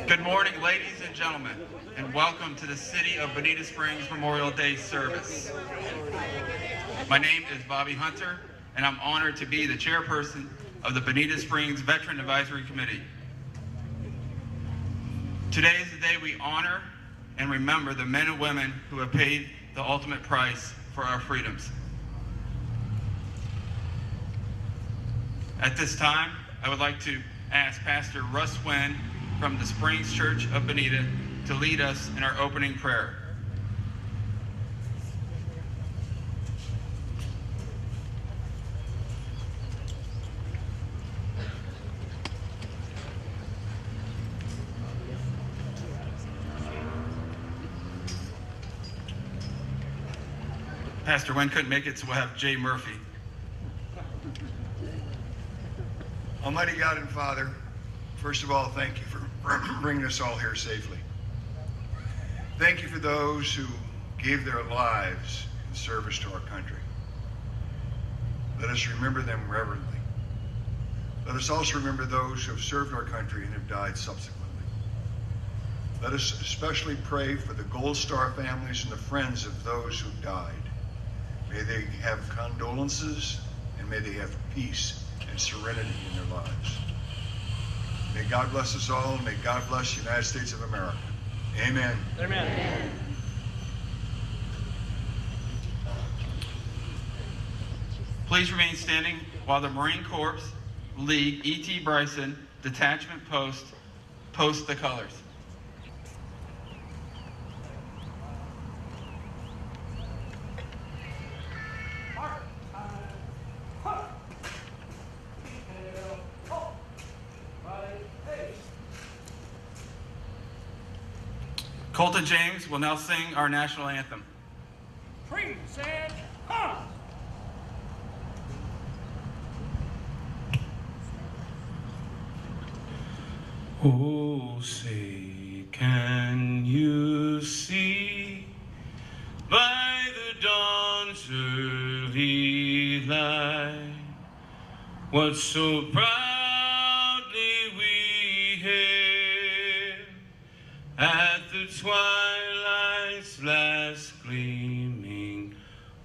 Good morning, ladies and gentlemen, and welcome to the City of Bonita Springs Memorial Day service. My name is Bobby Hunter, and I'm honored to be the chairperson of the Bonita Springs Veteran Advisory Committee. Today is the day we honor and remember the men and women who have paid the ultimate price for our freedoms. At this time, I would like to ask Pastor Russ Wynn from the Springs Church of Bonita to lead us in our opening prayer. Pastor Wynn couldn't make it, so we'll have Jay Murphy. Almighty God and Father, first of all, thank you for bringing us all here safely. Thank you for those who gave their lives in service to our country. Let us remember them reverently. Let us also remember those who have served our country and have died subsequently. Let us especially pray for the Gold Star families and the friends of those who died. May they have condolences and may they have peace and serenity in their lives. May God bless us all, and may God bless the United States of America. Amen. Amen. Please remain standing while the Marine Corps League E.T. Bryson Detachment post the colors. Colton James will now sing our national anthem. Freeze and huh! Oh, say, can you see by the dawn's early light what so proudly we hailed at the twilight's last gleaming,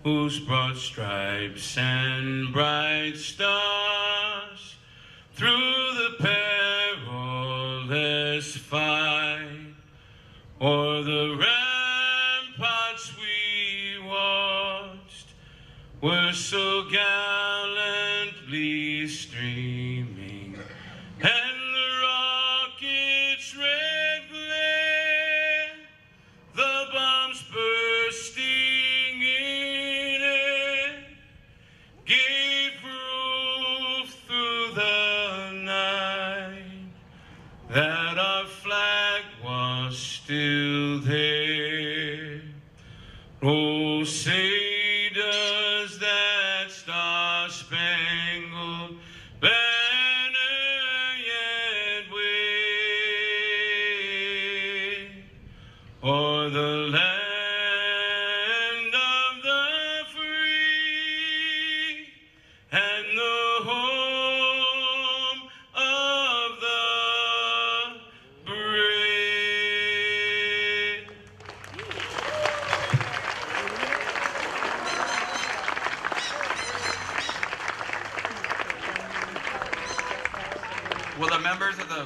whose broad stripes and bright stars through the perilous fight o'er the ramparts we watched were so gallantly streaming, and the rocket's red glare, the bombs bursting in air, gave proof through the night that our flag was still there. Oh, say does that star-spangled banner yet wave o'er the land of the free and the home of the brave? Will the members of the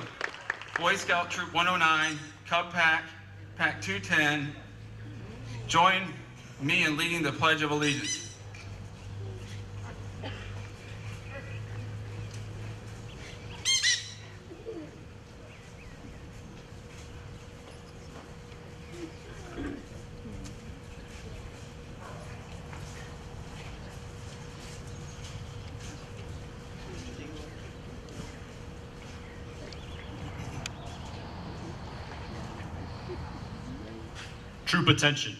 Boy Scout Troop 109, Cub Pack, Pack 210, join me in leading the Pledge of Allegiance? Troop attention.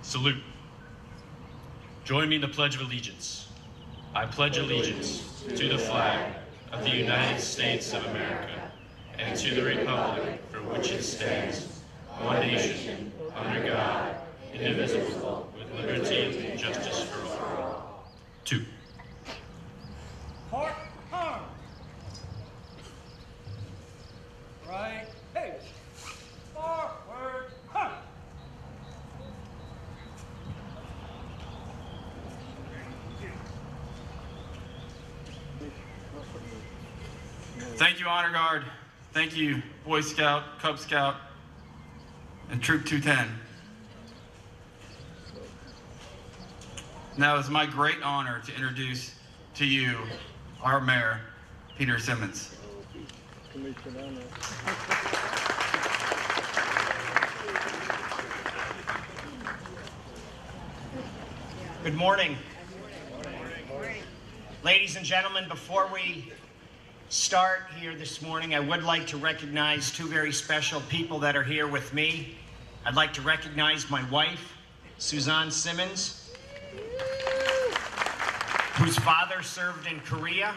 Salute. Join me in the Pledge of Allegiance. I pledge allegiance to the flag of the United States of America and to the republic for which it stands, one nation, under God, indivisible, with liberty and justice for all. 2. Thank you, Honor Guard. Thank you, Boy Scout, Cub Scout, and Troop 210. Now it's my great honor to introduce to you our mayor, Peter Simmons. Good morning. Ladies and gentlemen, before we start here this morning, I would like to recognize two very special people that are here with me. I'd like to recognize my wife, Suzanne Simmons, whose father served in Korea.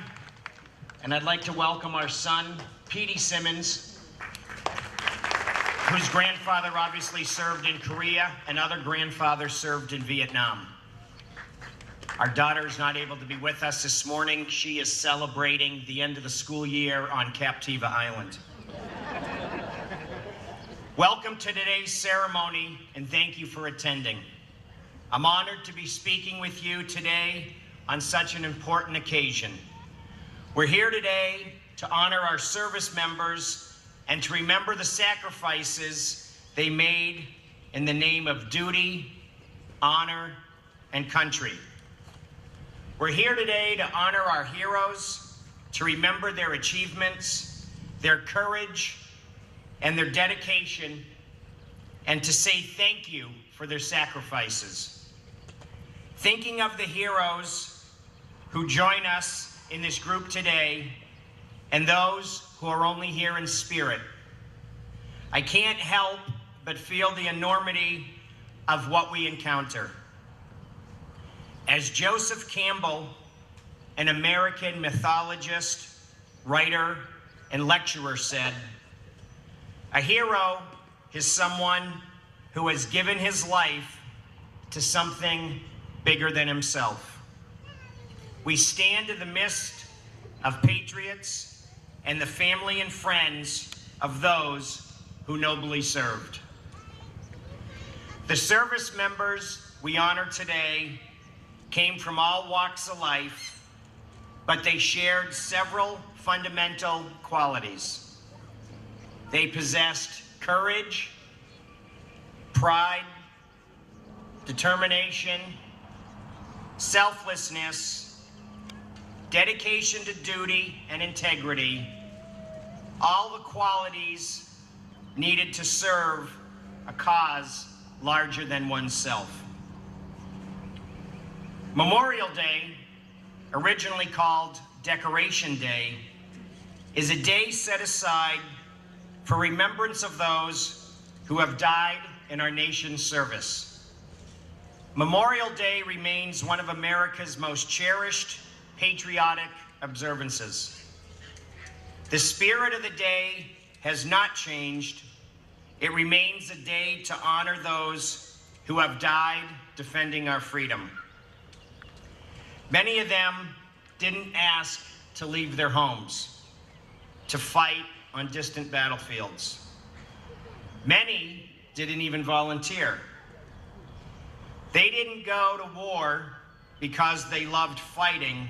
And I'd like to welcome our son, Petey Simmons, whose grandfather obviously served in Korea and other grandfathers served in Vietnam. Our daughter is not able to be with us this morning. She is celebrating the end of the school year on Captiva Island. Welcome to today's ceremony, and thank you for attending. I'm honored to be speaking with you today on such an important occasion. We're here today to honor our service members and to remember the sacrifices they made in the name of duty, honor, and country. We're here today to honor our heroes, to remember their achievements, their courage, and their dedication, and to say thank you for their sacrifices. Thinking of the heroes who join us in this group today, and those who are only here in spirit, I can't help but feel the enormity of what we encounter. As Joseph Campbell, an American mythologist, writer, and lecturer said, a hero is someone who has given his life to something bigger than himself. We stand in the midst of patriots and the family and friends of those who nobly served. The service members we honor today came from all walks of life, but they shared several fundamental qualities. They possessed courage, pride, determination, selflessness, dedication to duty and integrity, all the qualities needed to serve a cause larger than oneself. Memorial Day, originally called Decoration Day, is a day set aside for remembrance of those who have died in our nation's service. Memorial Day remains one of America's most cherished patriotic observances. The spirit of the day has not changed. It remains a day to honor those who have died defending our freedom. Many of them didn't ask to leave their homes, to fight on distant battlefields. Many didn't even volunteer. They didn't go to war because they loved fighting.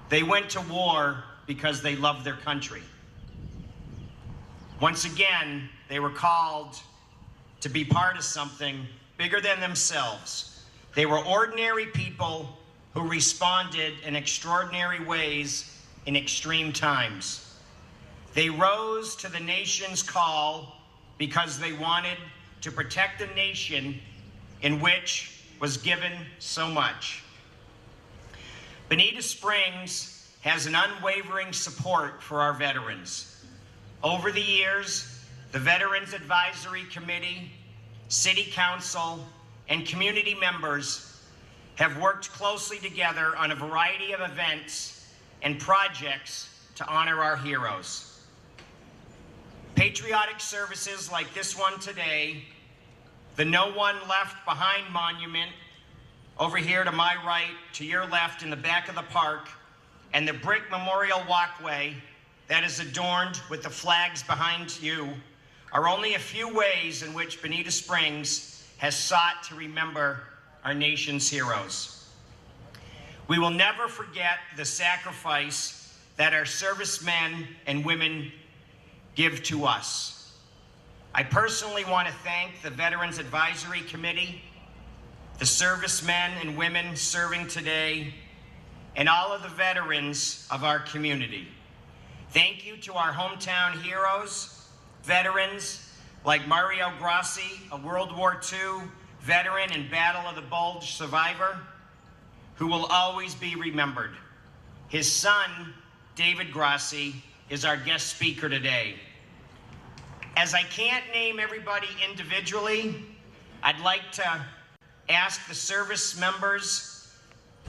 They went to war because they loved their country. Once again, they were called to be part of something bigger than themselves. They were ordinary people who responded in extraordinary ways in extreme times. They rose to the nation's call because they wanted to protect a nation in which was given so much. Bonita Springs has an unwavering support for our veterans. Over the years, the Veterans Advisory Committee, City Council, and community members have worked closely together on a variety of events and projects to honor our heroes. Patriotic services like this one today, the No One Left Behind monument over here to my right, to your left in the back of the park, and the brick memorial walkway that is adorned with the flags behind you are only a few ways in which Bonita Springs has sought to remember our nation's heroes. We will never forget the sacrifice that our servicemen and women give to us. I personally want to thank the Veterans Advisory Committee, the servicemen and women serving today, and all of the veterans of our community. Thank you to our hometown heroes, veterans like Mario Grassi, a World War II veteran and Battle of the Bulge survivor, who will always be remembered. His son, David Grassi, is our guest speaker today. As I can't name everybody individually, I'd like to ask the service members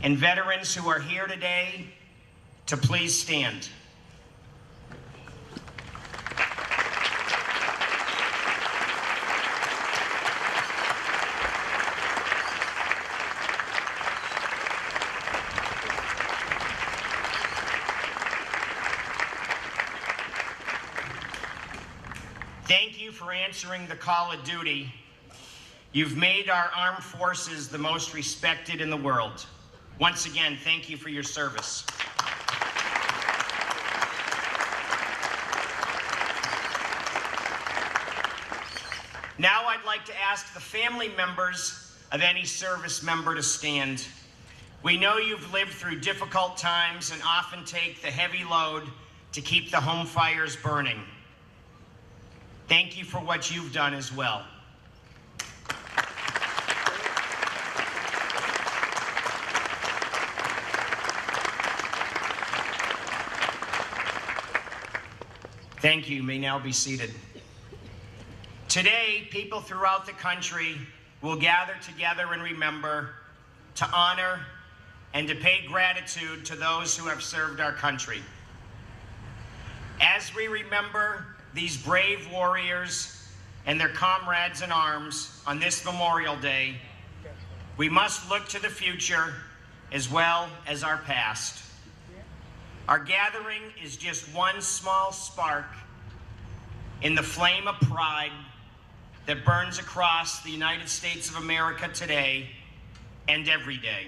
and veterans who are here today to please stand. Thank you for answering the call of duty. You've made our armed forces the most respected in the world. Once again, thank you for your service. Now I'd like to ask the family members of any service member to stand. We know you've lived through difficult times and often take the heavy load to keep the home fires burning. Thank you for what you've done as well. Thank you. You may now be seated. Today, people throughout the country will gather together and remember, to honor, and to pay gratitude to those who have served our country. As we remember these brave warriors and their comrades in arms on this Memorial Day, we must look to the future as well as our past. Our gathering is just one small spark in the flame of pride that burns across the United States of America today and every day.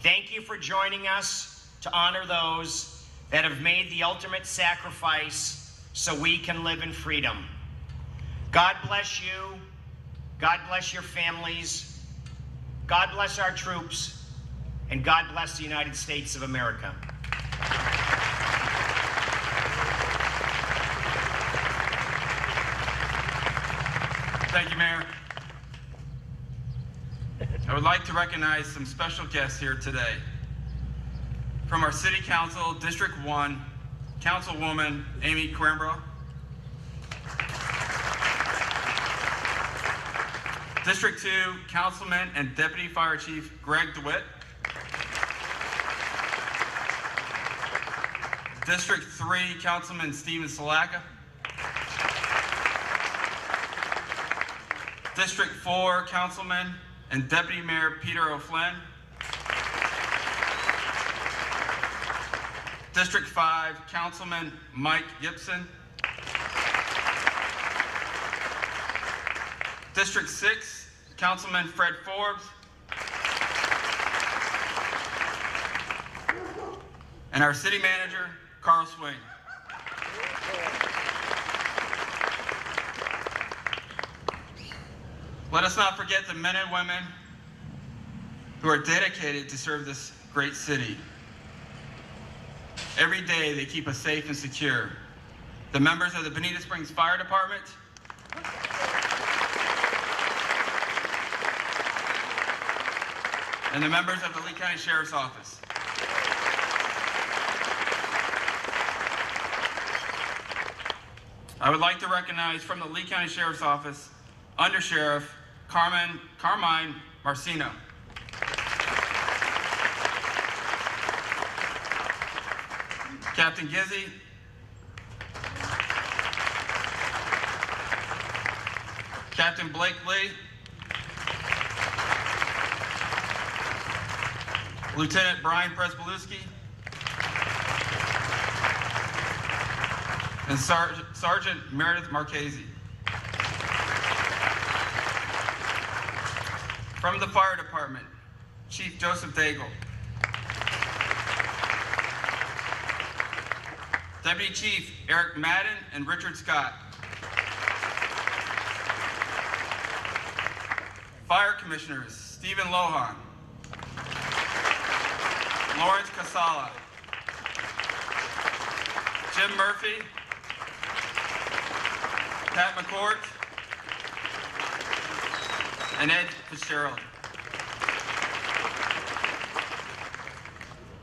Thank you for joining us to honor those that have made the ultimate sacrifice so we can live in freedom. God bless you. God bless your families. God bless our troops. And God bless the United States of America. Thank you, Mayor. I would like to recognize some special guests here today. From our City Council, District 1, Councilwoman Amy Coimbra. District 2, Councilman and Deputy Fire Chief Greg DeWitt. District 3, Councilman Steven Salaka. District 4, Councilman and Deputy Mayor Peter O'Flynn. District 5, Councilman Mike Gibson. District 6, Councilman Fred Forbes. And our City Manager, Carl Swing. Let us not forget the men and women who are dedicated to serve this great city. Every day they keep us safe and secure. The members of the Bonita Springs Fire Department, and the members of the Lee County Sheriff's Office. I would like to recognize from the Lee County Sheriff's Office, Under Sheriff Carmine Marcino. Captain Gizzy, Captain Blake Lee, Lieutenant Brian Presbolewski, and Sergeant Meredith Marchese. From the Fire Department, Chief Joseph Daigle. Deputy Chief Eric Madden and Richard Scott. Fire Commissioners Stephen Lohan, Lawrence Casala, Jim Murphy, Pat McCourt, and Ed Fitzgerald.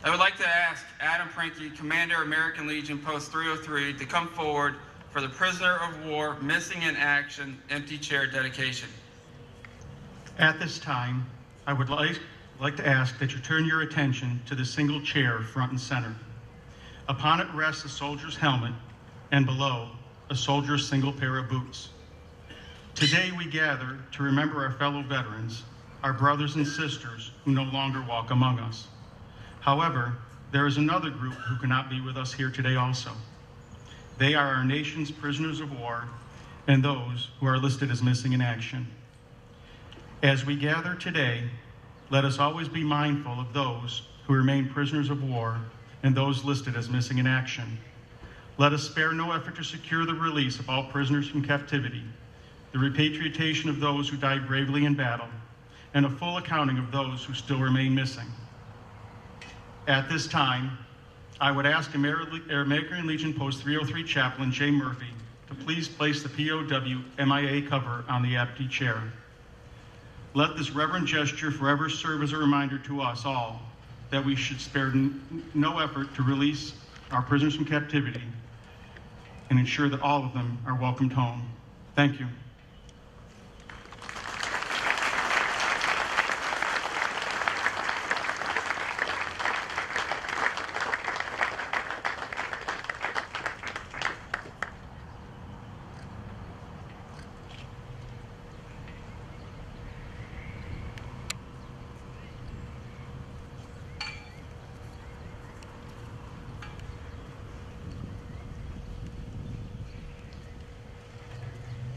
I would like to ask Adam Prinky, Commander, American Legion Post 303, to come forward for the Prisoner of War Missing in Action Empty Chair dedication. At this time, I would like to ask that you turn your attention to the single chair front and center. Upon it rests a soldier's helmet, and below, a soldier's single pair of boots. Today we gather to remember our fellow veterans, our brothers and sisters who no longer walk among us. However, there is another group who cannot be with us here today also. They are our nation's prisoners of war and those who are listed as missing in action. As we gather today, let us always be mindful of those who remain prisoners of war and those listed as missing in action. Let us spare no effort to secure the release of all prisoners from captivity, the repatriation of those who died bravely in battle, and a full accounting of those who still remain missing. At this time, I would ask American Legion Post 303 Chaplain Jay Murphy to please place the POW MIA cover on the empty chair. Let this reverent gesture forever serve as a reminder to us all that we should spare no effort to release our prisoners from captivity and ensure that all of them are welcomed home. Thank you.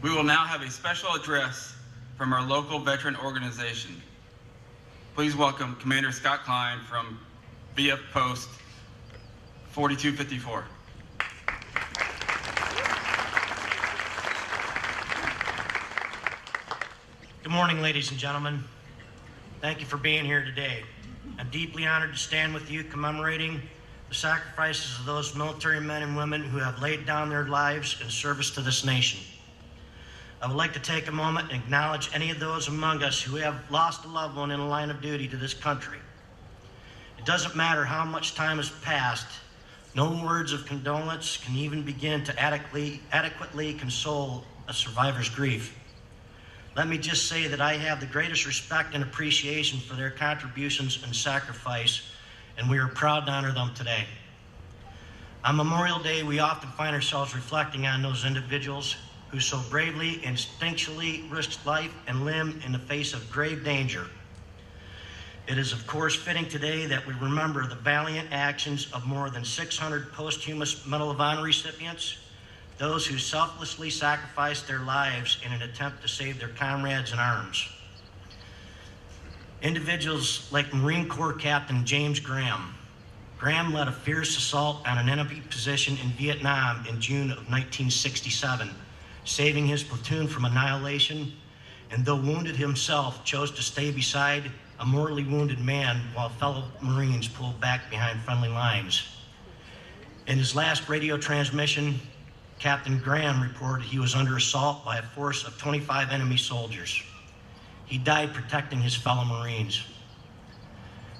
We will now have a special address from our local veteran organization. Please welcome Commander Scott Klein from VF Post 4254. Good morning, ladies and gentlemen. Thank you for being here today. I'm deeply honored to stand with you commemorating the sacrifices of those military men and women who have laid down their lives in service to this nation. I would like to take a moment and acknowledge any of those among us who have lost a loved one in the line of duty to this country. It doesn't matter how much time has passed, no words of condolence can even begin to adequately console a survivor's grief. Let me just say that I have the greatest respect and appreciation for their contributions and sacrifice, and we are proud to honor them today. On Memorial Day, we often find ourselves reflecting on those individuals who so bravely, instinctually risked life and limb in the face of grave danger. It is, of course, fitting today that we remember the valiant actions of more than 600 posthumous Medal of Honor recipients, those who selflessly sacrificed their lives in an attempt to save their comrades in arms. Individuals like Marine Corps Captain James Graham. Graham led a fierce assault on an enemy position in Vietnam in June of 1967, saving his platoon from annihilation, and though wounded himself, chose to stay beside a mortally wounded man while fellow Marines pulled back behind friendly lines. In his last radio transmission, Captain Graham reported he was under assault by a force of 25 enemy soldiers. He died protecting his fellow Marines.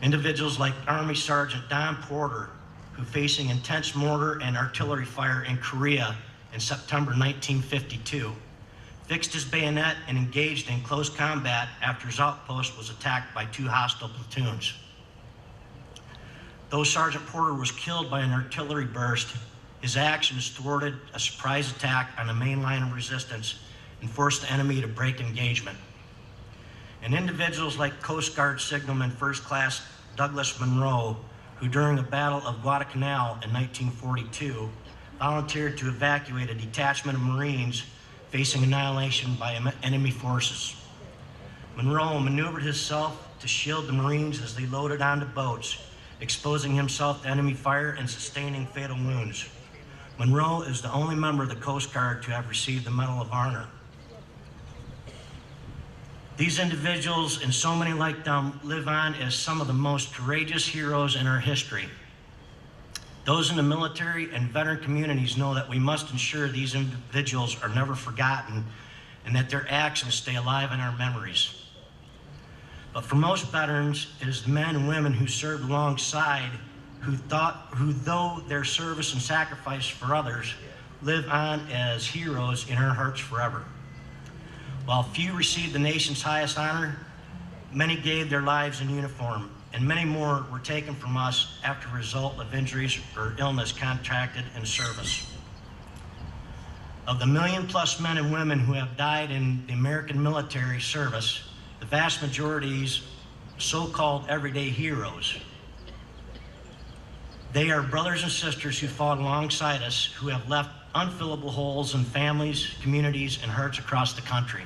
Individuals like Army Sergeant Don Porter, who facing intense mortar and artillery fire in Korea in September 1952, fixed his bayonet and engaged in close combat after his outpost was attacked by 2 hostile platoons. Though Sergeant Porter was killed by an artillery burst, his actions thwarted a surprise attack on the main line of resistance and forced the enemy to break engagement. And individuals like Coast Guard Signalman First Class Douglas Monroe, who during the Battle of Guadalcanal in 1942, volunteered to evacuate a detachment of Marines facing annihilation by enemy forces. Monroe maneuvered himself to shield the Marines as they loaded onto boats, exposing himself to enemy fire and sustaining fatal wounds. Monroe is the only member of the Coast Guard to have received the Medal of Honor. These individuals, and so many like them, live on as some of the most courageous heroes in our history. Those in the military and veteran communities know that we must ensure these individuals are never forgotten and that their actions stay alive in our memories. But for most veterans, it is the men and women who served alongside who though their service and sacrifice for others, live on as heroes in our hearts forever. While few received the nation's highest honor, many gave their lives in uniform, and many more were taken from us after a result of injuries or illness contracted in service. Of the million-plus men and women who have died in the American military service, the vast majority is so-called everyday heroes. They are brothers and sisters who fought alongside us, who have left unfillable holes in families, communities, and hearts across the country.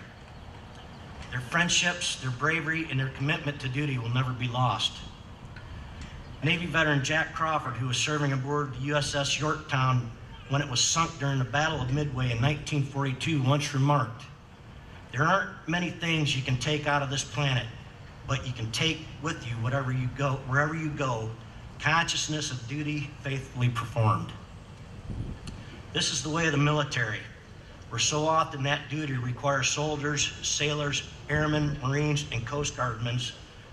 Their friendships, their bravery, and their commitment to duty will never be lost. Navy veteran Jack Crawford, who was serving aboard the USS Yorktown when it was sunk during the Battle of Midway in 1942, once remarked, "There aren't many things you can take out of this planet, but you can take with you wherever you go, consciousness of duty faithfully performed." This is the way of the military, where so often that duty requires soldiers, sailors, airmen, Marines, and Coast Guardmen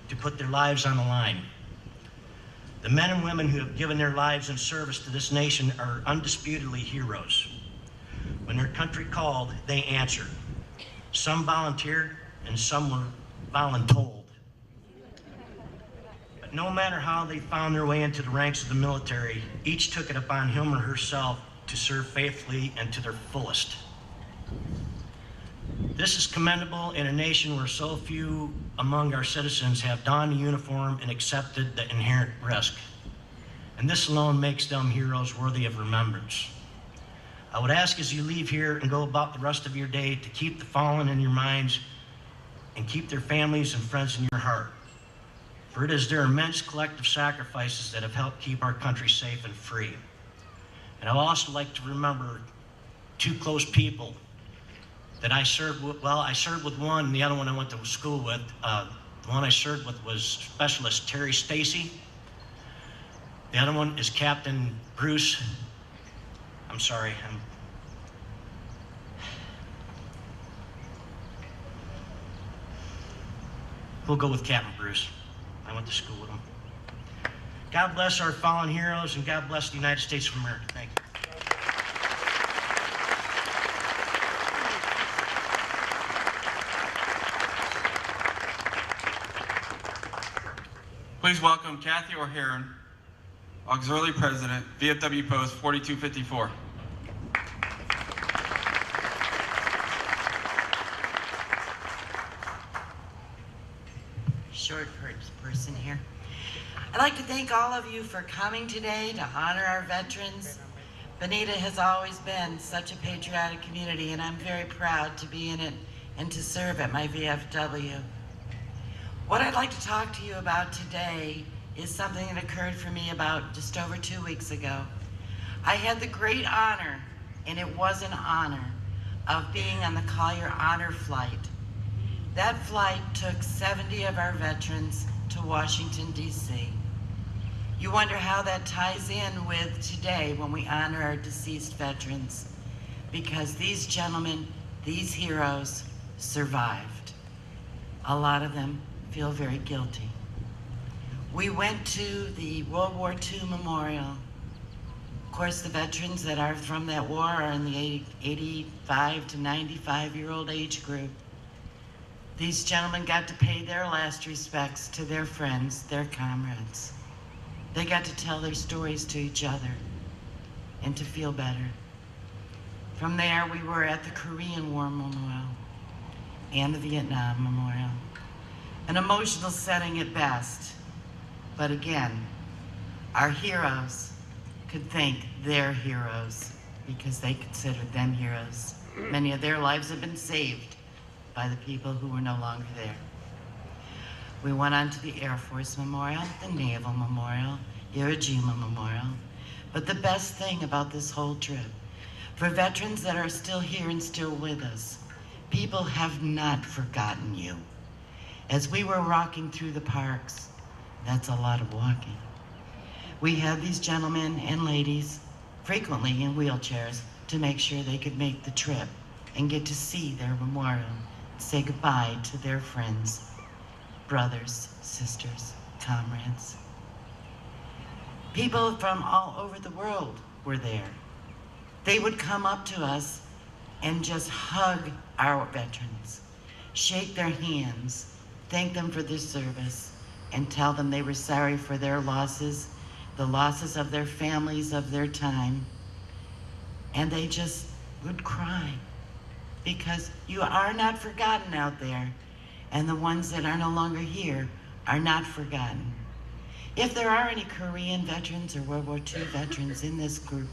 to put their lives on the line. The men and women who have given their lives in service to this nation are undisputedly heroes. When their country called, they answered. Some volunteered and some were voluntold. But no matter how they found their way into the ranks of the military, each took it upon him or herself to serve faithfully and to their fullest. This is commendable in a nation where so few among our citizens have donned the uniform and accepted the inherent risk. And this alone makes them heroes worthy of remembrance. I would ask as you leave here and go about the rest of your day to keep the fallen in your minds and keep their families and friends in your heart. For it is their immense collective sacrifices that have helped keep our country safe and free. And I'd also like to remember two close people that I served with. Well, I served with one, and the other one I went to school with. The one I served with was Specialist Terry Stacy. The other one is Captain Bruce. I'm sorry. We'll go with Captain Bruce. I went to school with him. God bless our fallen heroes, and God bless the United States of America. Thank you. Please welcome Kathy O'Haron, Auxiliary President, VFW Post 4254. Short person here. I'd like to thank all of you for coming today to honor our veterans. Bonita has always been such a patriotic community, and I'm very proud to be in it and to serve at my VFW. What I'd like to talk to you about today is something that occurred for me about just over 2 weeks ago. I had the great honor, and it was an honor, of being on the Collier Honor Flight. That flight took 70 of our veterans to Washington, D.C. You wonder how that ties in with today when we honor our deceased veterans, because these gentlemen, these heroes, survived. A lot of them feel very guilty. We went to the World War II Memorial. Of course, the veterans that are from that war are in the 85 to 95-year-old age group. These gentlemen got to pay their last respects to their friends, their comrades. They got to tell their stories to each other and to feel better. From there, we were at the Korean War Memorial and the Vietnam Memorial. An emotional setting at best, but again, our heroes could thank their heroes because they considered them heroes. Many of their lives have been saved by the people who were no longer there. We went on to the Air Force Memorial, the Naval Memorial, Iwo Jima Memorial, But the best thing about this whole trip, for veterans that are still here and still with us, people have not forgotten you. As we were walking through the parks, that's a lot of walking, we had these gentlemen and ladies, frequently in wheelchairs, to make sure they could make the trip and get to see their memorial, say goodbye to their friends, brothers, sisters, comrades. People from all over the world were there. They would come up to us and just hug our veterans, shake their hands, thank them for their service, and tell them they were sorry for their losses, the losses of their families, of their time. And they just would cry because you are not forgotten out there, and the ones that are no longer here are not forgotten. If there are any Korean veterans or World War II veterans in this group,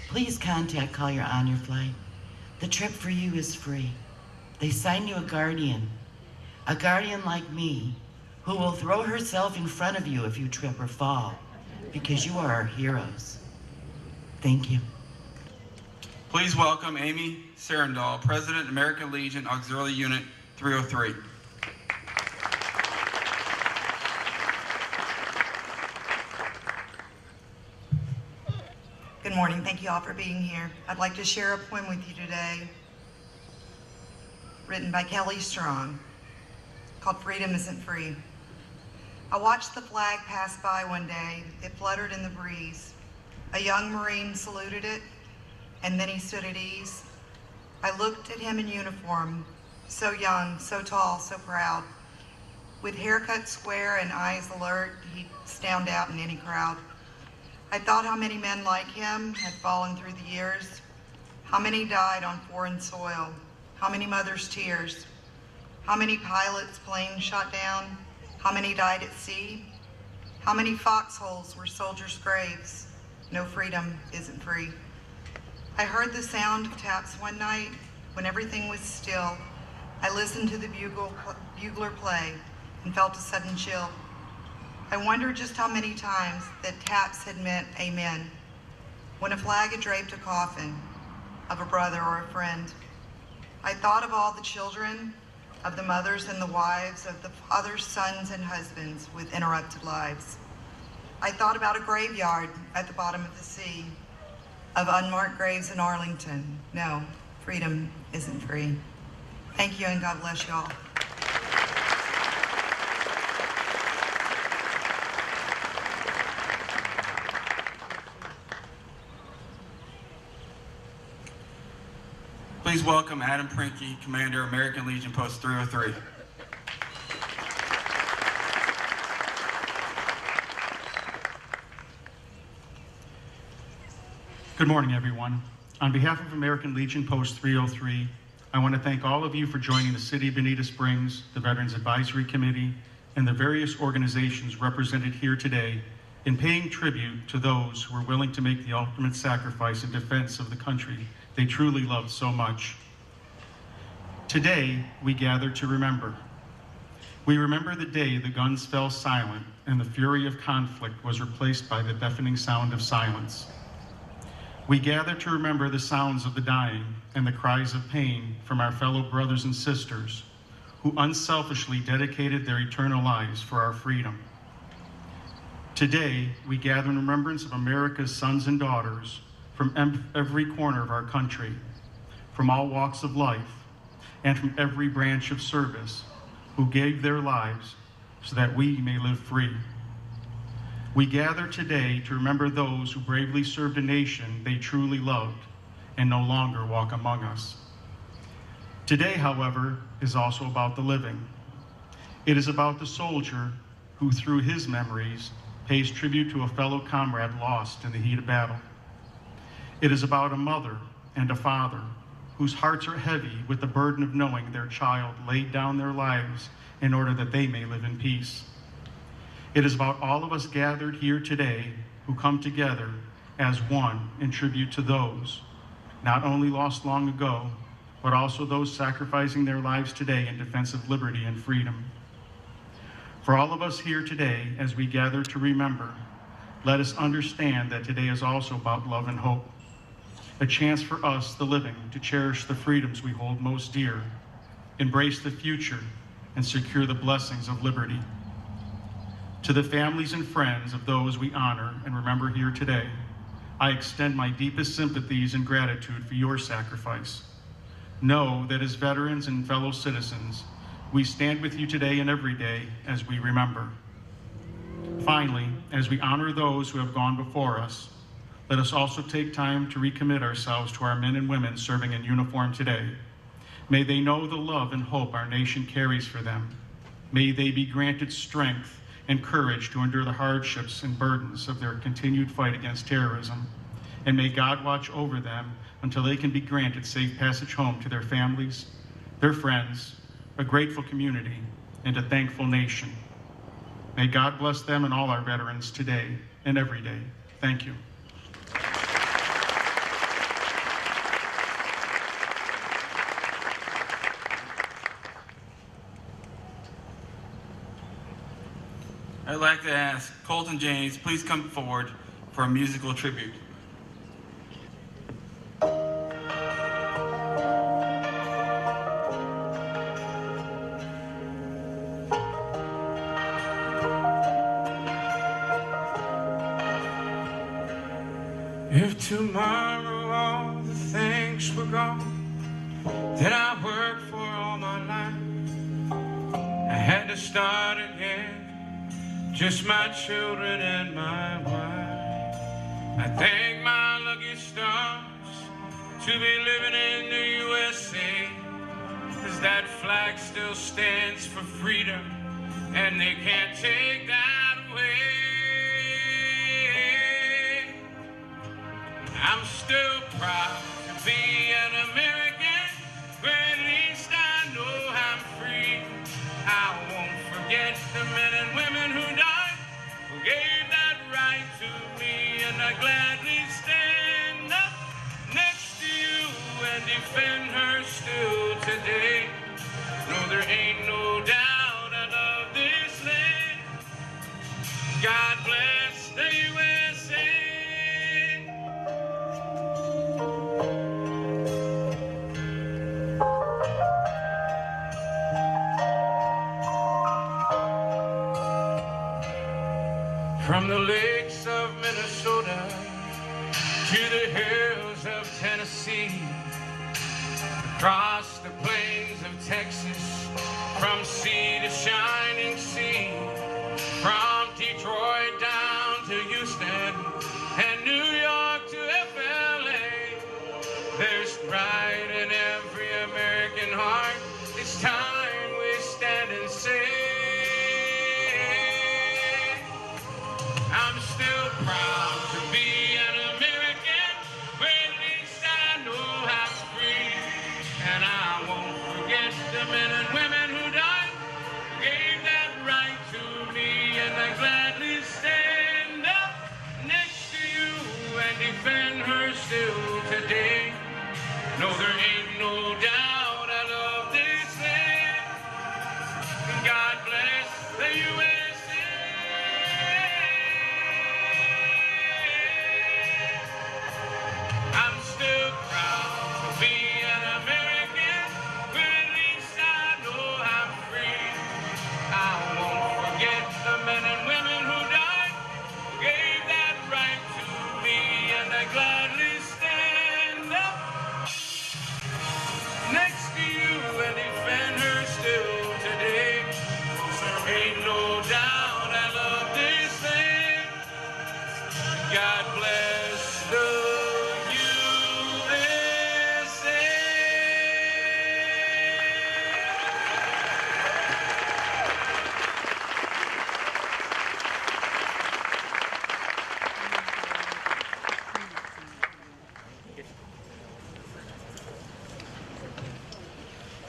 please contact Collier on your flight. The trip for you is free. They sign you a guardian like me, who will throw herself in front of you if you trip or fall, because you are our heroes. Thank you. Please welcome Amy Serendal, President, American Legion Auxiliary Unit 303. Good morning. Thank you all for being here. I'd like to share a poem with you today, written by Kelly Strong, called Freedom Isn't Free. I watched the flag pass by one day. It fluttered in the breeze. A young Marine saluted it, and then he stood at ease. I looked at him in uniform, so young, so tall, so proud. With hair cut square and eyes alert, he'd stand out in any crowd. I thought how many men like him had fallen through the years, how many died on foreign soil, how many mothers' tears, how many pilots' planes shot down, how many died at sea, how many foxholes were soldiers' graves. No freedom isn't free. I heard the sound of taps one night when everything was still. I listened to the bugler play and felt a sudden chill. I wondered just how many times that taps had meant amen, when a flag had draped a coffin of a brother or a friend. I thought of all the children, of the mothers and the wives, of the fathers, sons, and husbands with interrupted lives. I thought about a graveyard at the bottom of the sea, of unmarked graves in Arlington. No, freedom isn't free. Thank you, and God bless you all. Please welcome Adam Prinky, Commander, American Legion Post 303. Good morning, everyone. On behalf of American Legion Post 303, I want to thank all of you for joining the City of Bonita Springs, the Veterans Advisory Committee, and the various organizations represented here today in paying tribute to those who are willing to make the ultimate sacrifice in defense of the country they truly loved so much. Today, we gather to remember. We remember the day the guns fell silent and the fury of conflict was replaced by the deafening sound of silence. We gather to remember the sounds of the dying and the cries of pain from our fellow brothers and sisters who unselfishly dedicated their eternal lives for our freedom. Today, we gather in remembrance of America's sons and daughters from every corner of our country, from all walks of life, and from every branch of service, who gave their lives so that we may live free. We gather today to remember those who bravely served a nation they truly loved and no longer walk among us. Today, however, is also about the living. It is about the soldier who, through his memories, pays tribute to a fellow comrade lost in the heat of battle. It is about a mother and a father whose hearts are heavy with the burden of knowing their child laid down their lives in order that they may live in peace. It is about all of us gathered here today who come together as one in tribute to those not only lost long ago, but also those sacrificing their lives today in defense of liberty and freedom. For all of us here today, as we gather to remember, let us understand that today is also about love and hope, a chance for us, the living, to cherish the freedoms we hold most dear, embrace the future, and secure the blessings of liberty. To the families and friends of those we honor and remember here today, I extend my deepest sympathies and gratitude for your sacrifice. Know that as veterans and fellow citizens, we stand with you today and every day as we remember. Finally, as we honor those who have gone before us, let us also take time to recommit ourselves to our men and women serving in uniform today. May they know the love and hope our nation carries for them. May they be granted strength and courage to endure the hardships and burdens of their continued fight against terrorism. And may God watch over them until they can be granted safe passage home to their families, their friends, a grateful community, and a thankful nation. May God bless them and all our veterans today and every day. Thank you. I'd like to ask Colton James, please come forward for a musical tribute. If tomorrow all the things were gone that I worked for all my life, I had to start again, just my children and my wife. I thank my lucky stars to be living in the USA, 'cause that flag still stands for freedom, and they can't take that away. I'm still proud to be an American, but at least I know I'm free. I won't forget the men and women who died, who gave that right to me, and I gladly stand up next to you and defend her still today. No, there ain't no doubt I love this land. God bless the USA. From the lakes of Minnesota to the hills of Tennessee, across the plains of Texas, from sea to shining sea, from Detroit down to Houston and New York to FLA, there's pride in every American heart. It's time we stand and say, I'm still proud to be an American, but at least I know I'm free. And I won't forget the men and women who died, who gave that right to me, and I gladly stand up next to you and defend her still today. No, there ain't no doubt I love this land. God bless the USA. I'm still proud to be an American, but at least I know I'm free. I won't forget the men and women who died, who gave that right to me, and I gladly stand up next to you and defend her still today. There ain't no doubt I love this land. God bless the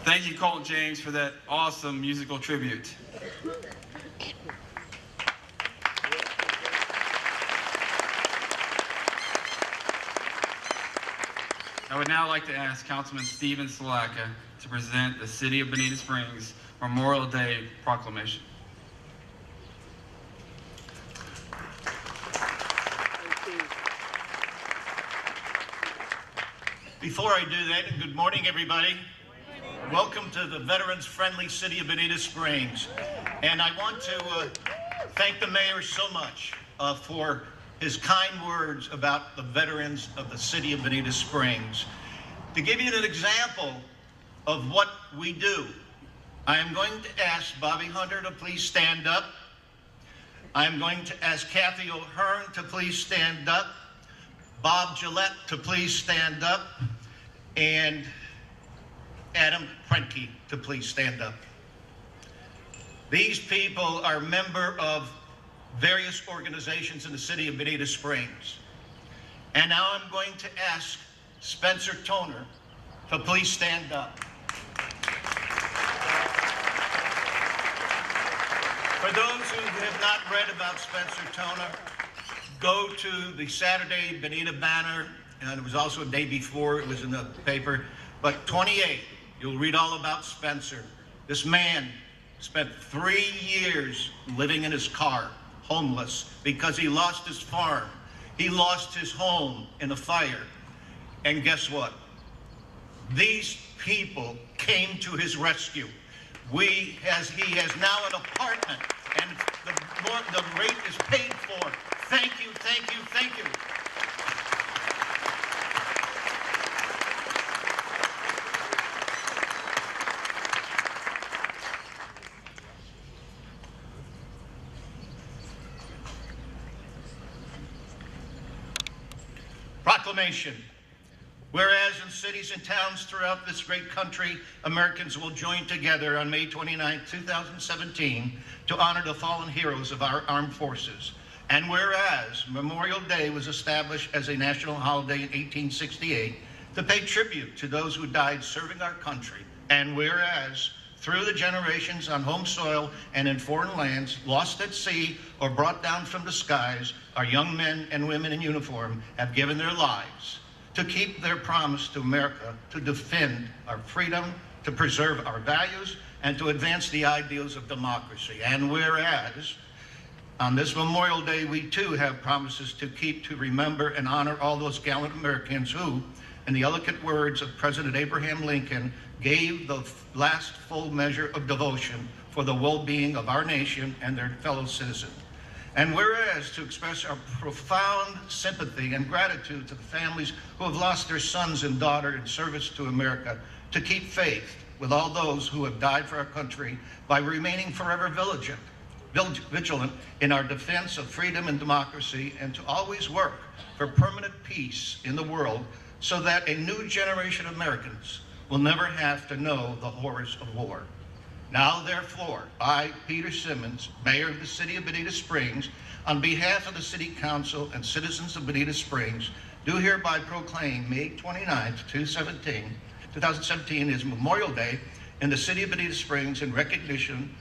Thank you, Colton James, for that awesome musical tribute. I would now like to ask Councilman Steven Salaka to present the City of Bonita Springs Memorial Day Proclamation. Before I do that, good morning, everybody. Welcome to the veterans-friendly city of Bonita Springs. And I want to thank the mayor so much for his kind words about the veterans of the city of Bonita Springs. To give you an example of what we do, I am going to ask Bobby Hunter to please stand up. I am going to ask Kathy O'Hearn to please stand up. Bob Gillette to please stand up. And Adam Prentke to please stand up. These people are members of various organizations in the city of Bonita Springs. And now I'm going to ask Spencer Toner to please stand up. For those who have not read about Spencer Toner, go to the Saturday Bonita Banner, and it was also a day before, it was in the paper, but 28, you'll read all about Spencer. This man spent 3 years living in his car, homeless, because he lost his farm. He lost his home in a fire. And guess what? These people came to his rescue. He has now an apartment, and the rate is paid for. Thank you, thank you, thank you. Proclamation. Whereas in cities and towns throughout this great country, Americans will join together on May 29, 2017 to honor the fallen heroes of our armed forces. And whereas Memorial Day was established as a national holiday in 1868 to pay tribute to those who died serving our country. And whereas through the generations on home soil and in foreign lands, lost at sea or brought down from the skies, our young men and women in uniform have given their lives to keep their promise to America, to defend our freedom, to preserve our values, and to advance the ideals of democracy. And whereas on this Memorial Day, we too have promises to keep, to remember and honor all those gallant Americans who, in the eloquent words of President Abraham Lincoln, gave the last full measure of devotion for the well-being of our nation and their fellow citizens. And whereas to express our profound sympathy and gratitude to the families who have lost their sons and daughters in service to America, to keep faith with all those who have died for our country by remaining forever vigilant in our defense of freedom and democracy, and to always work for permanent peace in the world so that a new generation of Americans will never have to know the horrors of war. Now, therefore, I, Peter Simmons, Mayor of the City of Bonita Springs, on behalf of the City Council and citizens of Bonita Springs, do hereby proclaim May 29th, 2017 is Memorial Day in the City of Bonita Springs in recognition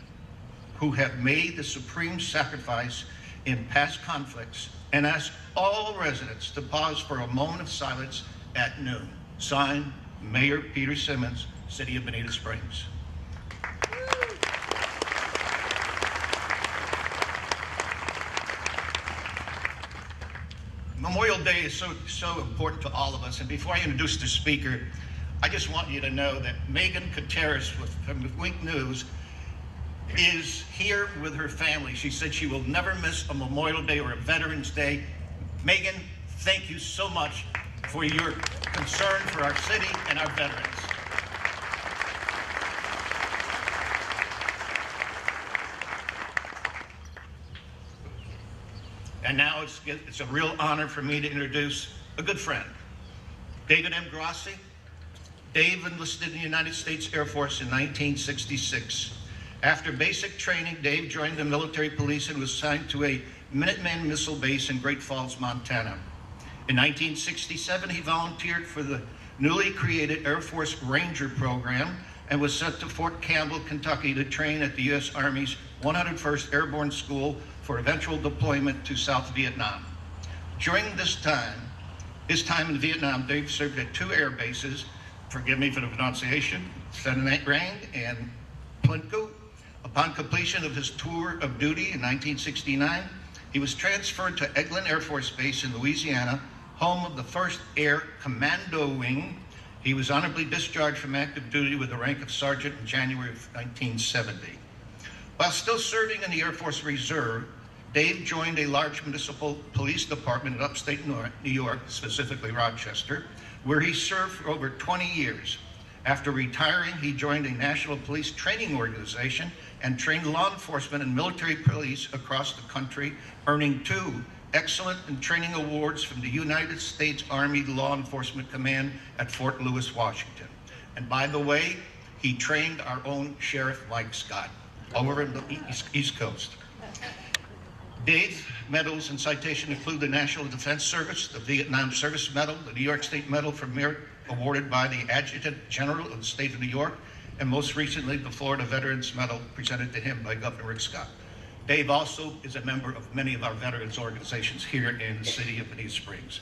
who have made the supreme sacrifice in past conflicts, and ask all residents to pause for a moment of silence at noon. Signed, Mayor Peter Simmons, City of Bonita Springs. Memorial Day is so important to all of us, and before I introduce the speaker, I just want you to know that Megan Gutierrez from the Week News is here with her family. She said she will never miss a Memorial Day or a Veterans Day. Megan, thank you so much for your concern for our city and our veterans. And now it's a real honor for me to introduce a good friend, David M. Grossi. Dave enlisted in the United States Air Force in 1966. After basic training, Dave joined the military police and was assigned to a Minuteman missile base in Great Falls, Montana. In 1967, he volunteered for the newly created Air Force Ranger program and was sent to Fort Campbell, Kentucky to train at the U.S. Army's 101st Airborne School for eventual deployment to South Vietnam. During his time in Vietnam, Dave served at 2 air bases, forgive me for the pronunciation, Sen Rang and Plinko. Upon completion of his tour of duty in 1969, he was transferred to Eglin Air Force Base in Louisiana, home of the 1st Air Commando Wing, He was honorably discharged from active duty with the rank of sergeant in January of 1970. While still serving in the Air Force Reserve, Dave joined a large municipal police department in upstate New York, specifically Rochester, where he served for over 20 years. After retiring, he joined a national police training organization and trained law enforcement and military police across the country, earning 2 Excellent in Training Awards from the United States Army Law Enforcement Command at Fort Lewis, Washington. And by the way, he trained our own Sheriff Mike Scott over in the East Coast. Dave's medals and citation include the National Defense Service, the Vietnam Service Medal, the New York State Medal for Merit awarded by the Adjutant General of the State of New York, and most recently, the Florida Veterans Medal presented to him by Governor Rick Scott. Dave also is a member of many of our veterans organizations here in the city of Bonita Springs.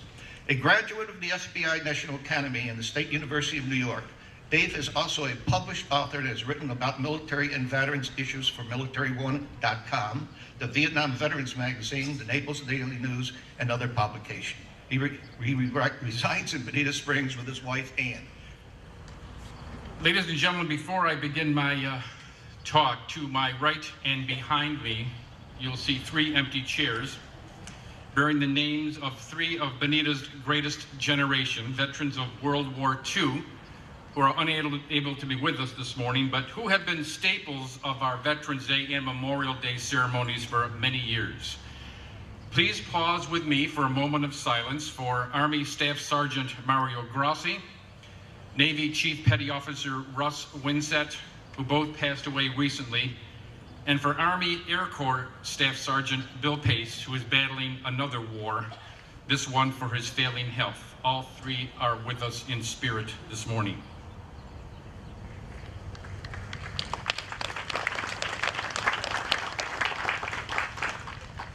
A graduate of the SBI National Academy and the State University of New York, Dave is also a published author that has written about military and veterans issues for MilitaryOne.com, the Vietnam Veterans Magazine, the Naples Daily News, and other publications. He resides in Bonita Springs with his wife, Ann. Ladies and gentlemen, before I begin my talk, to my right and behind me, you'll see 3 empty chairs bearing the names of 3 of Bonita's greatest generation, veterans of World War II, who are unable to be with us this morning, but who have been staples of our Veterans Day and Memorial Day ceremonies for many years. Please pause with me for a moment of silence for Army Staff Sergeant Mario Grossi, Navy Chief Petty Officer Russ Winsett, who both passed away recently, and for Army Air Corps Staff Sergeant Bill Pace, who is battling another war, this one for his failing health. All 3 are with us in spirit this morning.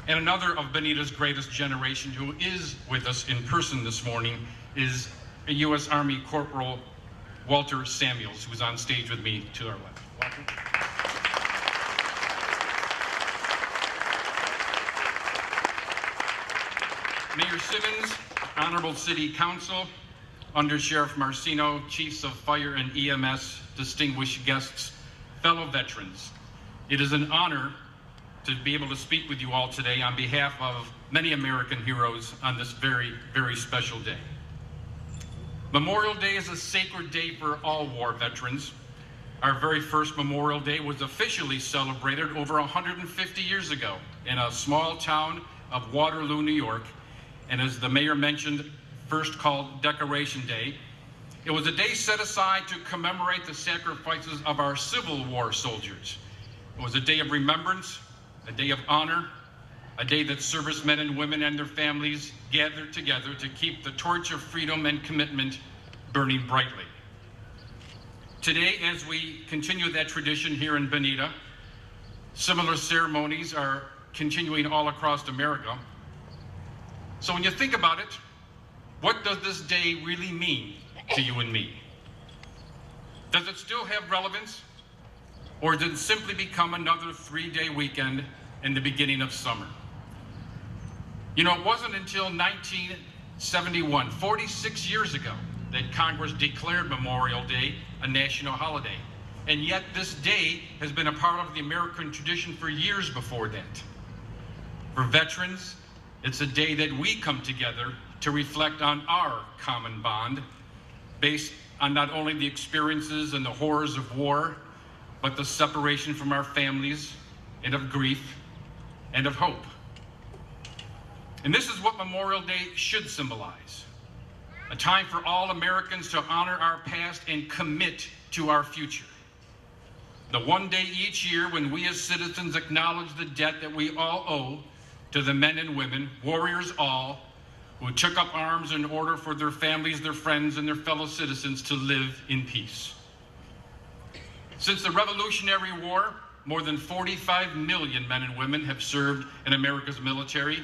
And another of Bonita's greatest generation who is with us in person this morning is a U.S. Army Corporal Walter Samuels, who's on stage with me to our left. Walter. Mayor Simmons, Honorable City Council, Under Sheriff Marcino, Chiefs of Fire and EMS, distinguished guests, fellow veterans. It is an honor to be able to speak with you all today on behalf of many American heroes on this very, very special day. Memorial Day is a sacred day for all war veterans. Our very first Memorial Day was officially celebrated over 150 years ago in a small town of Waterloo, New York, and as the mayor mentioned, first called Decoration Day. It was a day set aside to commemorate the sacrifices of our Civil War soldiers. It was a day of remembrance, a day of honor, a day that servicemen and women and their families gathered together to keep the torch of freedom and commitment burning brightly. Today, as we continue that tradition here in Bonita, similar ceremonies are continuing all across America. So when you think about it, what does this day really mean to you and me? Does it still have relevance? Or did it simply become another 3-day weekend in the beginning of summer? You know, it wasn't until 1971, 46 years ago, that Congress declared Memorial Day a national holiday. And yet this day has been a part of the American tradition for years before that. For veterans, it's a day that we come together to reflect on our common bond, based on not only the experiences and the horrors of war, but the separation from our families, and of grief, and of hope. And this is what Memorial Day should symbolize: a time for all Americans to honor our past and commit to our future. The one day each year when we as citizens acknowledge the debt that we all owe to the men and women, warriors all, who took up arms in order for their families, their friends, and their fellow citizens to live in peace. Since the Revolutionary War, more than 45 million men and women have served in America's military.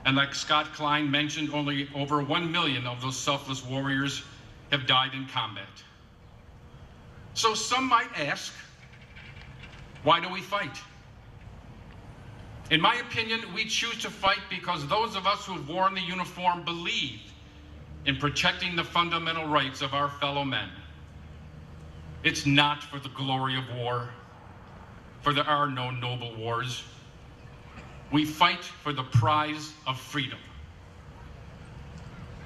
And like Scott Klein mentioned, only over 1 million of those selfless warriors have died in combat. So some might ask, why do we fight? In my opinion, we choose to fight because those of us who have worn the uniform believe in protecting the fundamental rights of our fellow men. It's not for the glory of war, for there are no noble wars. We fight for the prize of freedom.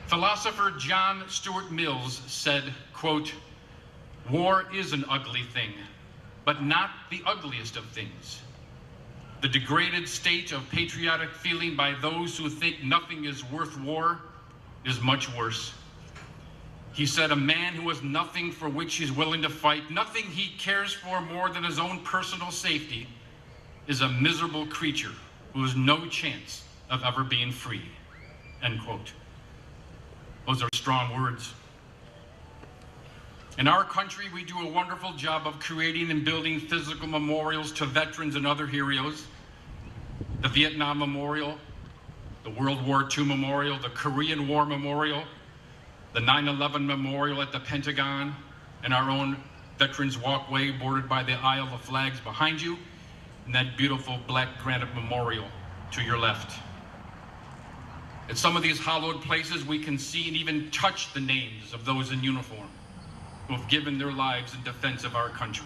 Philosopher John Stuart Mills said, quote, "War is an ugly thing, but not the ugliest of things. The degraded state of patriotic feeling by those who think nothing is worth war is much worse." He said, "A man who has nothing for which he's willing to fight, nothing he cares for more than his own personal safety, is a miserable creature who has no chance of ever being free." End quote. Those are strong words. In our country, we do a wonderful job of creating and building physical memorials to veterans and other heroes. The Vietnam Memorial, the World War II Memorial, the Korean War Memorial, the 9/11 Memorial at the Pentagon, and our own Veterans Walkway bordered by the aisle of flags behind you, and that beautiful black granite memorial to your left. At some of these hallowed places, we can see and even touch the names of those in uniform who have given their lives in defense of our country.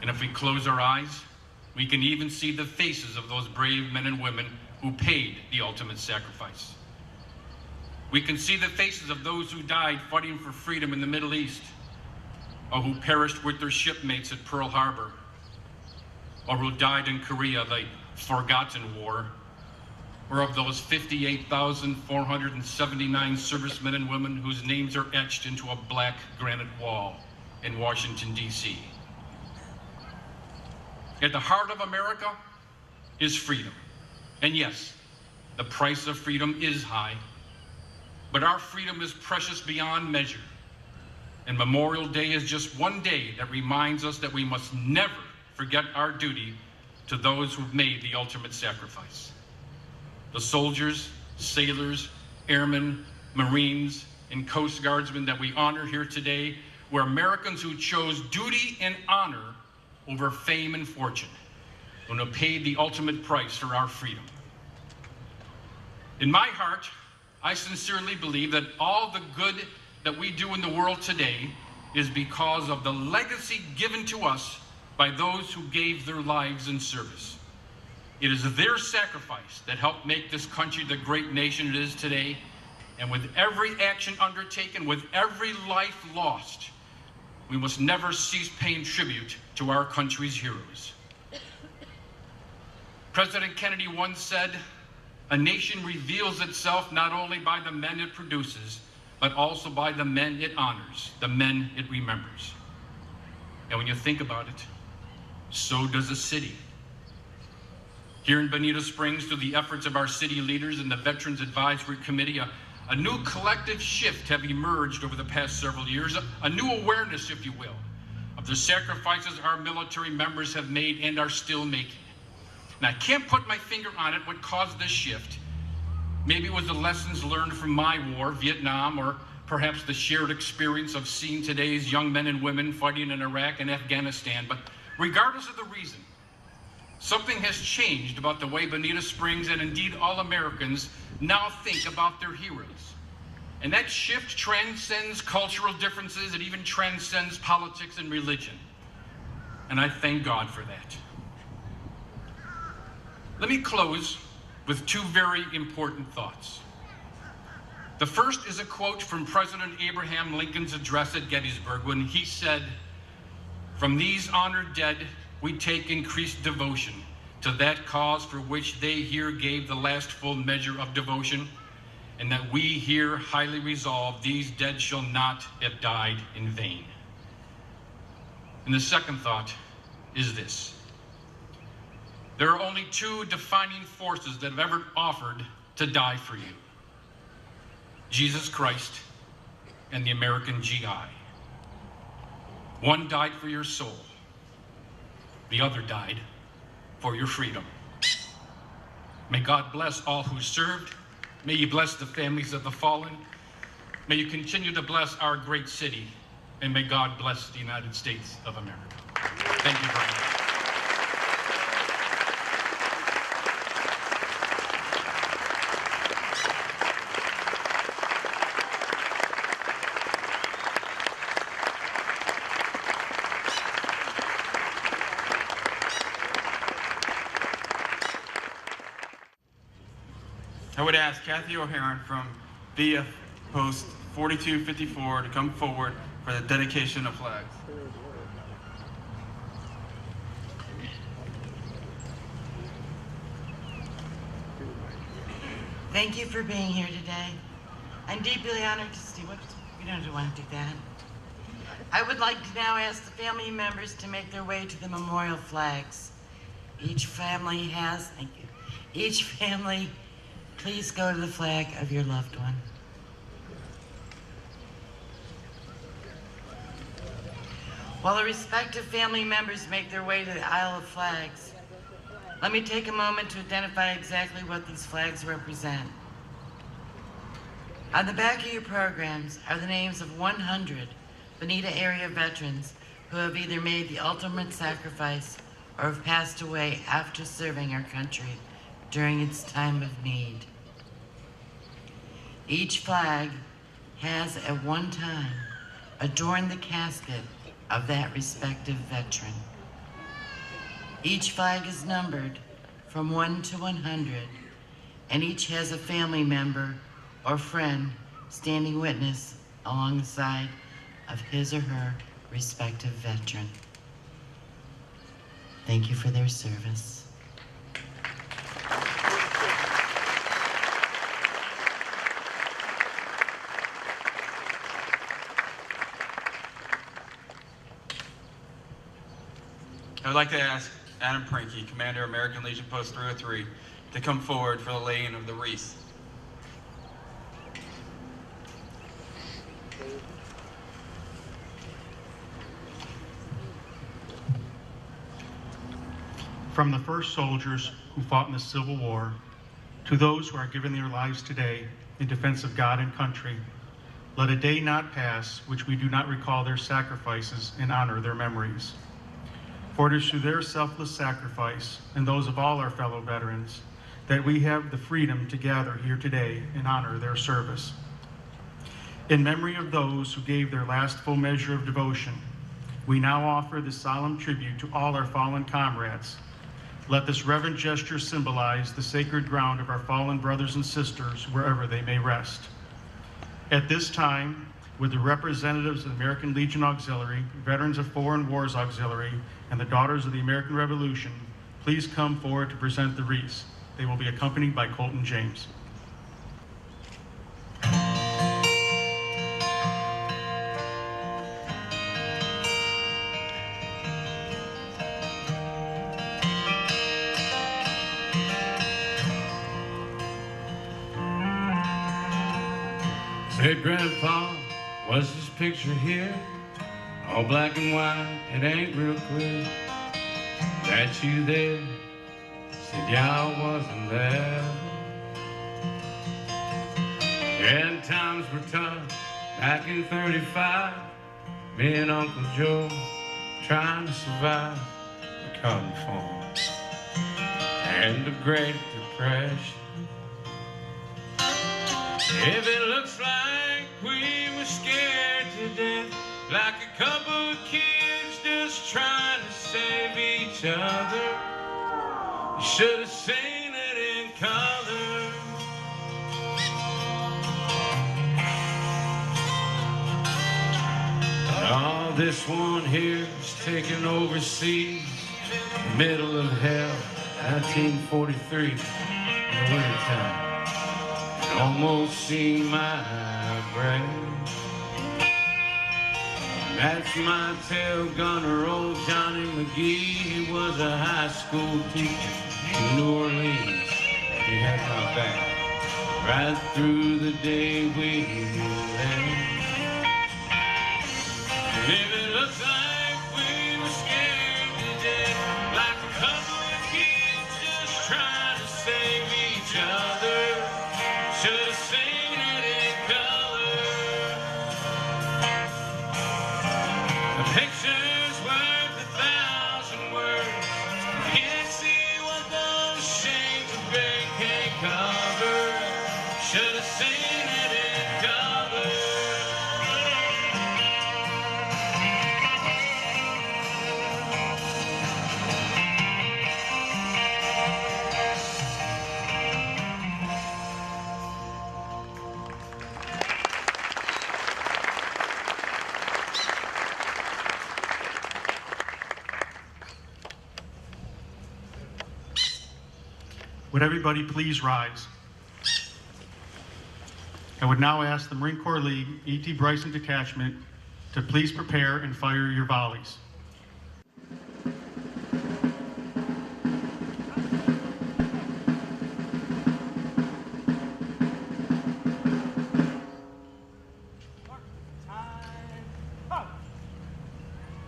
And if we close our eyes, we can even see the faces of those brave men and women who paid the ultimate sacrifice. We can see the faces of those who died fighting for freedom in the Middle East, or who perished with their shipmates at Pearl Harbor, or who died in Korea, the forgotten war, or of those 58,479 servicemen and women whose names are etched into a black granite wall in Washington, D.C. At the heart of America is freedom. And yes, the price of freedom is high, but our freedom is precious beyond measure. And Memorial Day is just one day that reminds us that we must never forget our duty to those who've made the ultimate sacrifice. The soldiers, sailors, airmen, Marines, and Coast Guardsmen that we honor here today were Americans who chose duty and honor over fame and fortune, and who paid the ultimate price for our freedom. In my heart, I sincerely believe that all the good that we do in the world today is because of the legacy given to us by those who gave their lives in service. It is their sacrifice that helped make this country the great nation it is today. And with every action undertaken, with every life lost, we must never cease paying tribute to our country's heroes. President Kennedy once said, "A nation reveals itself not only by the men it produces, but also by the men it honors, the men it remembers." And when you think about it, so does a city. Here in Bonita Springs, through the efforts of our city leaders and the Veterans Advisory Committee, a new collective shift have emerged over the past several years, a new awareness, if you will, of the sacrifices our military members have made and are still making. And I can't put my finger on it what caused this shift. Maybe it was the lessons learned from my war, Vietnam, or perhaps the shared experience of seeing today's young men and women fighting in Iraq and Afghanistan. But regardless of the reason, something has changed about the way Bonita Springs and indeed all Americans now think about their heroes. And that shift transcends cultural differences. It even transcends politics and religion. And I thank God for that. Let me close with two very important thoughts. The first is a quote from President Abraham Lincoln's address at Gettysburg when he said, "From these honored dead, we take increased devotion to that cause for which they here gave the last full measure of devotion, and that we here highly resolve these dead shall not have died in vain." And the second thought is this: there are only two defining forces that have ever offered to die for you: Jesus Christ and the American GI. One died for your soul. The other died for your freedom. May God bless all who served. May you bless the families of the fallen. May you continue to bless our great city. And may God bless the United States of America. Thank you very much. I would ask Kathy O'Haron from VF Post 4254 to come forward for the dedication of flags. Thank you for being here today. I'm deeply honored to see what we don't want to do that. I would like to now ask the family members to make their way to the memorial flags. Each family, please go to the flag of your loved one. While the respective family members make their way to the aisle of flags, let me take a moment to identify exactly what these flags represent. On the back of your programs are the names of 100 Bonita area veterans who have either made the ultimate sacrifice or have passed away after serving our country during its time of need. Each flag has at one time adorned the casket of that respective veteran. Each flag is numbered from 1 to 100, and each has a family member or friend standing witness alongside of his or her respective veteran. Thank you for their service. I would like to ask Adam Prinky, Commander, American Legion Post 303, to come forward for the laying of the wreath. From the first soldiers who fought in the Civil War to those who are giving their lives today in defense of God and country, let a day not pass which we do not recall their sacrifices and honor their memories. For it is through their selfless sacrifice and those of all our fellow veterans that we have the freedom to gather here today and honor their service. In memory of those who gave their last full measure of devotion, we now offer this solemn tribute to all our fallen comrades. Let this reverent gesture symbolize the sacred ground of our fallen brothers and sisters wherever they may rest. At this time, with the representatives of the American Legion Auxiliary, Veterans of Foreign Wars Auxiliary, and the Daughters of the American Revolution, please come forward to present the wreaths. They will be accompanied by Colton James. Said Grandpa, what's this picture here? All black and white, it ain't real clear. That you there? Said, yeah, I wasn't there. And times were tough back in 35. Me and Uncle Joe trying to survive the cotton farm and the Great Depression. If it looks like we were scared to death, like a couple of kids just trying to save each other, you should have seen it in color. Oh, this one here was taken overseas, middle of hell, 1943, in the wintertime. Almost seen my brain. That's my tail gunner, old Johnny McGee. He was a high school teacher in New Orleans. He had my back right through the day we left. And if it looks like we were scared to death, like a couple of kids just trying to save each other, should have seen it in color. The picture's worth 1,000 words. You can't see what those shades of gray can't cover. Should have seen it in color. Would everybody please rise? I would now ask the Marine Corps League E.T. Bryson Detachment to please prepare and fire your volleys.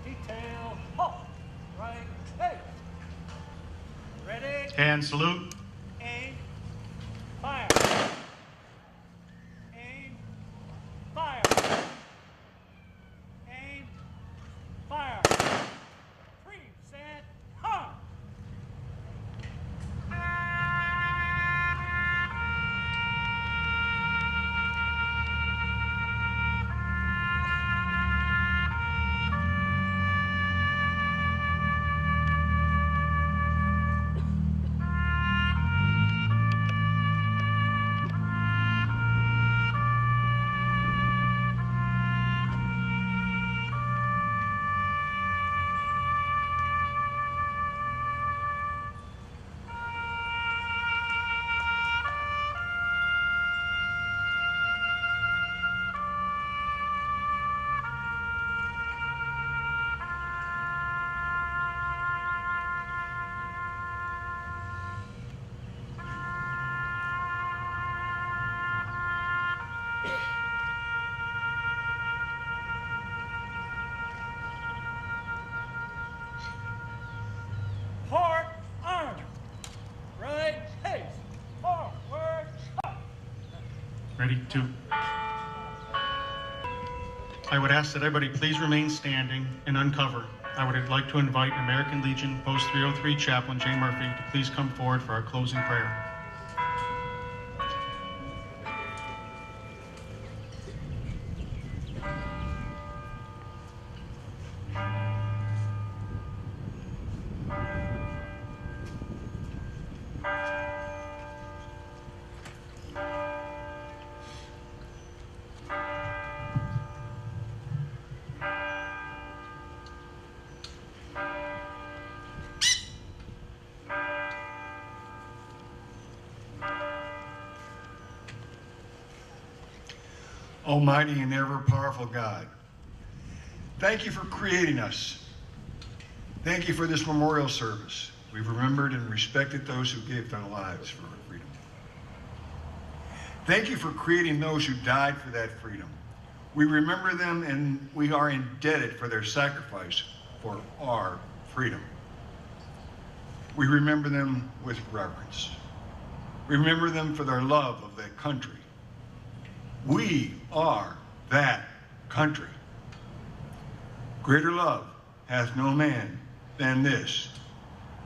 Detail, halt. Right, hey. Ready, And salute. aim, fire. Aim, fire. Aim, fire. Three, set, huh. Port arm. Right, pace. Forward, up. Ready, two. I would ask that everybody please remain standing and uncover. I would like to invite American Legion Post 303 Chaplain Jay Murphy to please come forward for our closing prayer. Almighty and ever-powerful God, thank you for creating us. Thank you for this memorial service. We've remembered and respected those who gave their lives for our freedom. Thank you for creating those who died for that freedom. We remember them and we are indebted for their sacrifice for our freedom. We remember them with reverence. We remember them for their love of their country. We are that country. Greater love hath no man than this,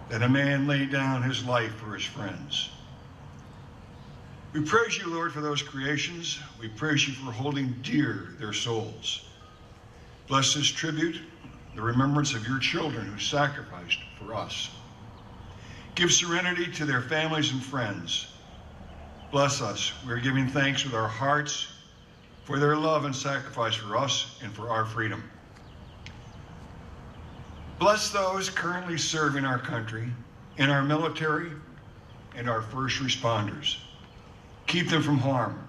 that a man lay down his life for his friends. We praise you, Lord, for those creations. We praise you for holding dear their souls. Bless this tribute, the remembrance of your children who sacrificed for us. Give serenity to their families and friends. Bless us. We are giving thanks with our hearts for their love and sacrifice for us and for our freedom. Bless those currently serving our country in our military and our first responders. Keep them from harm.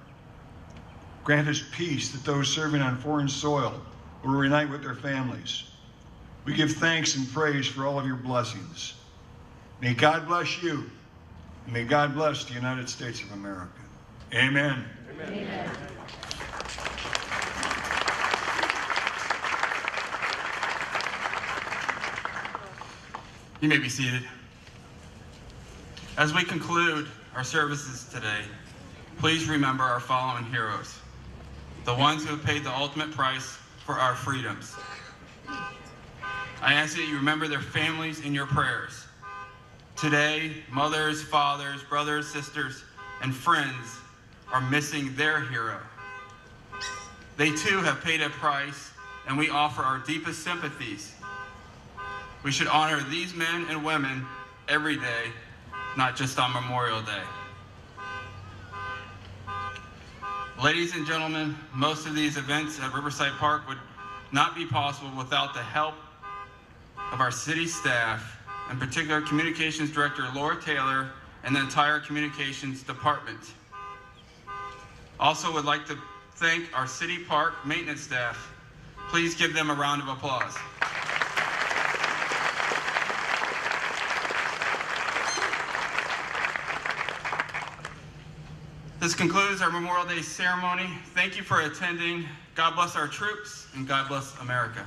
Grant us peace that those serving on foreign soil will reunite with their families. We give thanks and praise for all of your blessings. May God bless you. And may God bless the United States of America. Amen. Amen. You may be seated. As we conclude our services today, please remember our following heroes, the ones who have paid the ultimate price for our freedoms. I ask that you remember their families in your prayers. Today, mothers, fathers, brothers, sisters, and friends are missing their hero. They too have paid a price, and we offer our deepest sympathies. We should honor these men and women every day, not just on Memorial Day. Ladies and gentlemen, most of these events at Riverside Park would not be possible without the help of our city staff, in particular Communications Director Laura Taylor and the entire communications department. Also would like to thank our city park maintenance staff. Please give them a round of applause. This concludes our Memorial Day ceremony. Thank you for attending. God bless our troops, and God bless America.